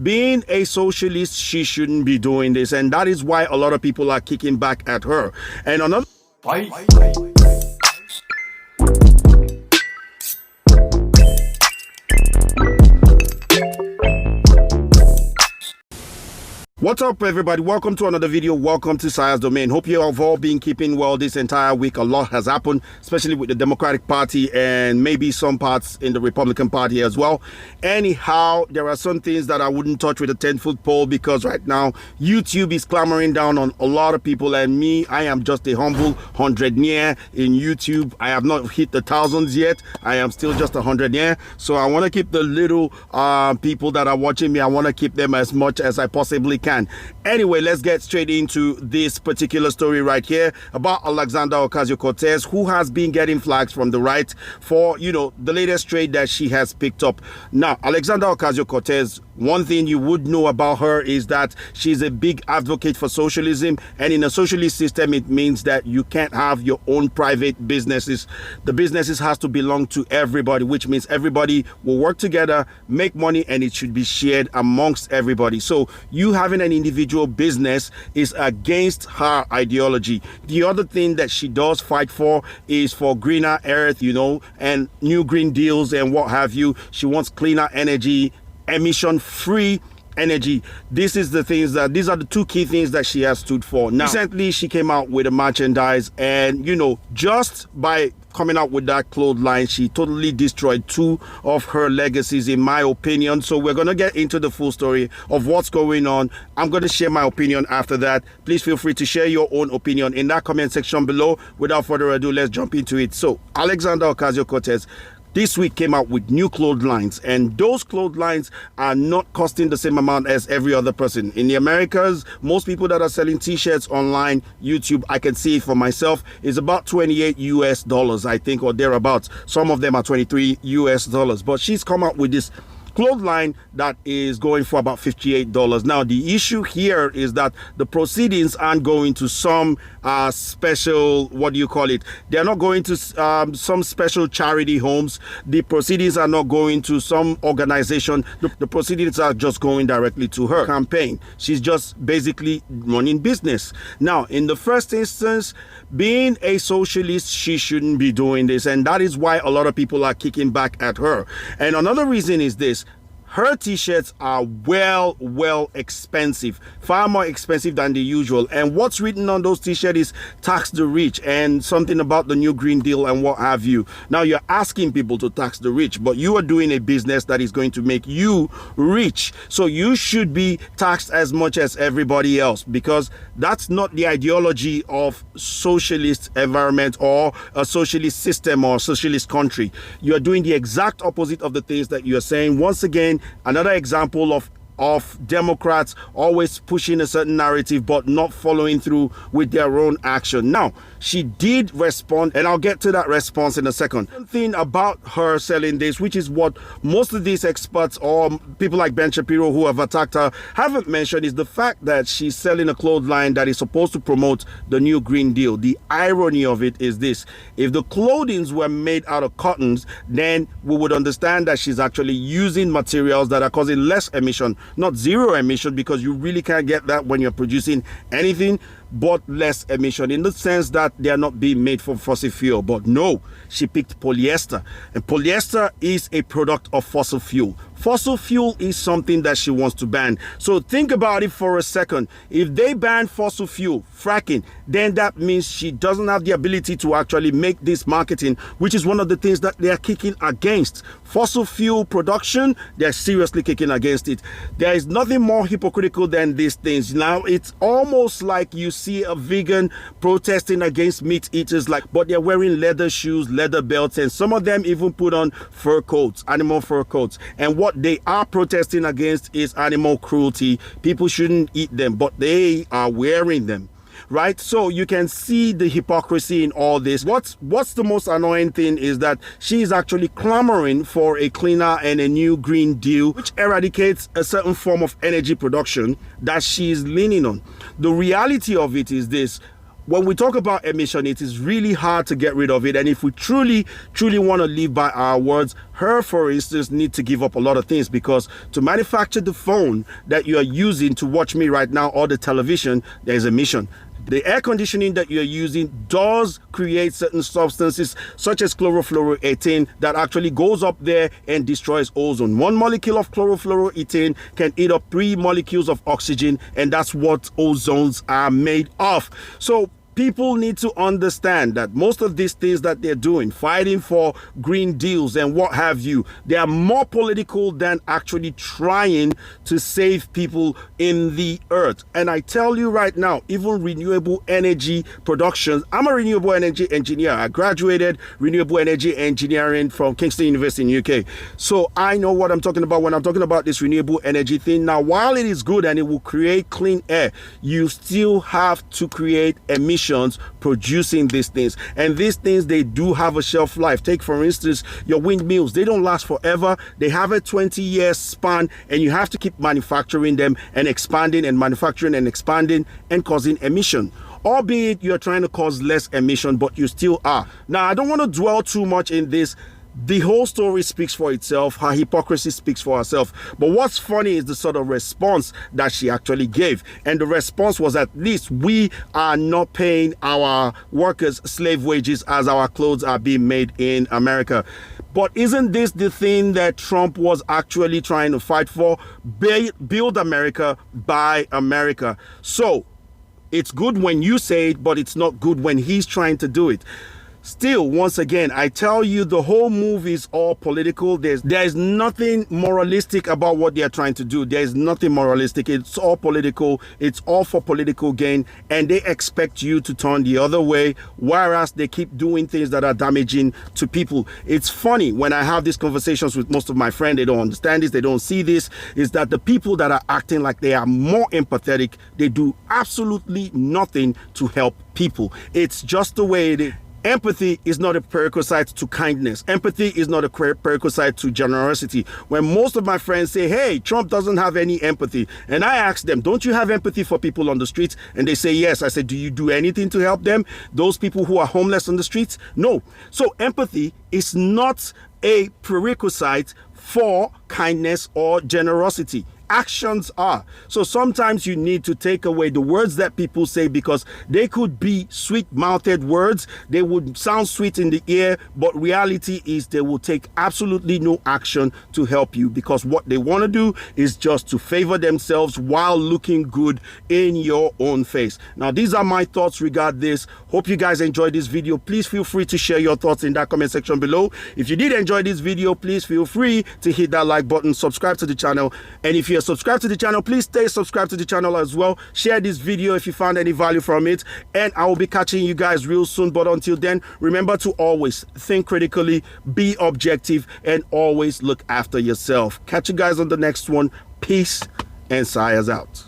being a socialist, she shouldn't be doing this, and that is why a lot of people are kicking back at her. And another What's up, everybody? Welcome to another video. Welcome to Sire's Domain. Hope you have all been keeping well this entire week. A lot has happened, especially with the Democratic Party and maybe some parts in the Republican Party as well. Anyhow, there are some things that I wouldn't touch with a 10-foot pole because right now YouTube is clamoring down on a lot of people, and me, I am just a humble 100-year in YouTube. I have not hit the thousands yet. I am still just 100-year. So I want to keep the little people that are watching me, I want to keep them as much as I possibly can. Anyway, let's get straight into this particular story right here about Alexandra Ocasio-Cortez, who has been getting flags from the right for, the latest trade that she has picked up. Now, Alexandra Ocasio-Cortez, one thing you would know about her is that she's a big advocate for socialism, and in a socialist system, it means that you can't have your own private businesses. The businesses has to belong to everybody, which means everybody will work together, make money, and it should be shared amongst everybody. So you having an individual business is against her ideology. The other thing that she does fight for is for greener earth, and new green deals and what have you. She wants cleaner energy, emission-free energy. These are the two key things that she has stood for. Now, recently she came out with a merchandise, and just by coming out with that clothesline, she totally destroyed two of her legacies, in my opinion. So we're going to get into the full story of what's going on. I'm going to share my opinion after that. Please feel free to share your own opinion in that comment section below. Without further ado, let's jump into it. So Alexandra Ocasio-Cortez this week came out with new clotheslines, and those clotheslines are not costing the same amount as every other person. In the Americas, most people that are selling t-shirts online, YouTube, I can see it for myself, is about $28 I think, or thereabouts. Some of them are $23 but she's come out with this clothesline that is going for about $58. Now, the issue here is that the proceedings aren't going to some special, they're not going to some special charity homes. The proceedings are not going to some organization. The proceedings are just going directly to her campaign. She's just basically running business. Now, in the first instance, being a socialist, she shouldn't be doing this, and that is why a lot of people are kicking back at her. And another reason is this: her t-shirts are well expensive, far more expensive than the usual. And what's written on those t-shirts is tax the rich and something about the new Green Deal and what have you. Now, you're asking people to tax the rich, but you are doing a business that is going to make you rich. So you should be taxed as much as everybody else, because that's not the ideology of socialist environment or a socialist system or a socialist country. You are doing the exact opposite of the things that you are saying. Once again, another example of Democrats always pushing a certain narrative but not following through with their own action. Now, she did respond, and I'll get to that response in a second. One thing about her selling this, which is what most of these experts or people like Ben Shapiro who have attacked her haven't mentioned, is the fact that she's selling a clothesline that is supposed to promote the new Green Deal. The irony of it is this: if the clothing were made out of cottons, then we would understand that she's actually using materials that are causing less emission, not zero emission, because you really can't get that when you're producing anything but less emission, in the sense that they are not being made from fossil fuel. But no, she picked polyester, and polyester is a product of fossil fuel. Fossil fuel is something that she wants to ban. So think about it for a second. If they ban fossil fuel, fracking, then that means she doesn't have the ability to actually make this marketing, which is one of the things that they are kicking against. Fossil fuel production, they're seriously kicking against it. There is nothing more hypocritical than these things. Now, it's almost like you see a vegan protesting against meat eaters, but they're wearing leather shoes, leather belts, and some of them even put on fur coats, animal fur coats. And what they are protesting against is animal cruelty. People shouldn't eat them, but they are wearing them. right? So you can see the hypocrisy in all this. What's the most annoying thing is that she is actually clamoring for a cleaner and a new Green Deal, which eradicates a certain form of energy production that she is leaning on. The reality of it is this: when we talk about emission, it is really hard to get rid of it. And if we truly want to live by our words, her, for instance, need to give up a lot of things, because to manufacture the phone that you are using to watch me right now, or the television, there's emission. The air conditioning that you're using does create certain substances such as chlorofluoroethane that actually goes up there and destroys ozone. One molecule of chlorofluoroethane can eat up 3 molecules of oxygen, and that's what ozones are made of. So people need to understand that most of these things that they're doing, fighting for green deals and what have you, they are more political than actually trying to save people in the earth. And I tell you right now, even renewable energy production, I'm a renewable energy engineer. I graduated renewable energy engineering from Kingston University in UK. So I know what I'm talking about when I'm talking about this renewable energy thing. Now, while it is good and it will create clean air, you still have to create emissions producing these things, and these things, they do have a shelf life. Take, for instance, your windmills. They don't last forever. They have a 20-year span, and you have to keep manufacturing them and expanding and manufacturing and expanding and causing emission. Albeit you're trying to cause less emission, but you still are. Now, I don't want to dwell too much in this. The whole story speaks for itself. Her hypocrisy speaks for herself. But what's funny is the sort of response that she actually gave. And the response was, at least we are not paying our workers slave wages as our clothes are being made in America. But isn't this the thing that Trump was actually trying to fight for? Build America, buy America. So it's good when you say it, but it's not good when he's trying to do it. Still, once again, I tell you, the whole move is all political. There's nothing moralistic about what they're trying to do. There's nothing moralistic. It's all political. It's all for political gain. And they expect you to turn the other way, whereas they keep doing things that are damaging to people. It's funny when I have these conversations with most of my friends, they don't understand this, they don't see this, is that the people that are acting like they are more empathetic, they do absolutely nothing to help people. It's just the way it is. Empathy is not a prerequisite to kindness. Empathy is not a prerequisite to generosity. When most of my friends say, hey, Trump doesn't have any empathy, and I ask them, don't you have empathy for people on the streets? And they say, yes. I said, do you do anything to help them? Those people who are homeless on the streets? No. So empathy is not a prerequisite for kindness or generosity. Actions are. So sometimes you need to take away the words that people say, because they could be sweet-mouthed words. They would sound sweet in the ear, but reality is they will take absolutely no action to help you, because what they want to do is just to favor themselves while looking good in your own face. Now, these are my thoughts regarding this. Hope you guys enjoyed this video. Please feel free to share your thoughts in that comment section below. If you did enjoy this video, please feel free to hit that like button, subscribe to the channel, and if you're subscribed to the channel, please stay subscribed to the channel as well. Share this video if you found any value from it, and I will be catching you guys real soon. But until then, remember to always think critically, be objective, and always look after yourself. Catch you guys on the next one. Peace, and Sayas out.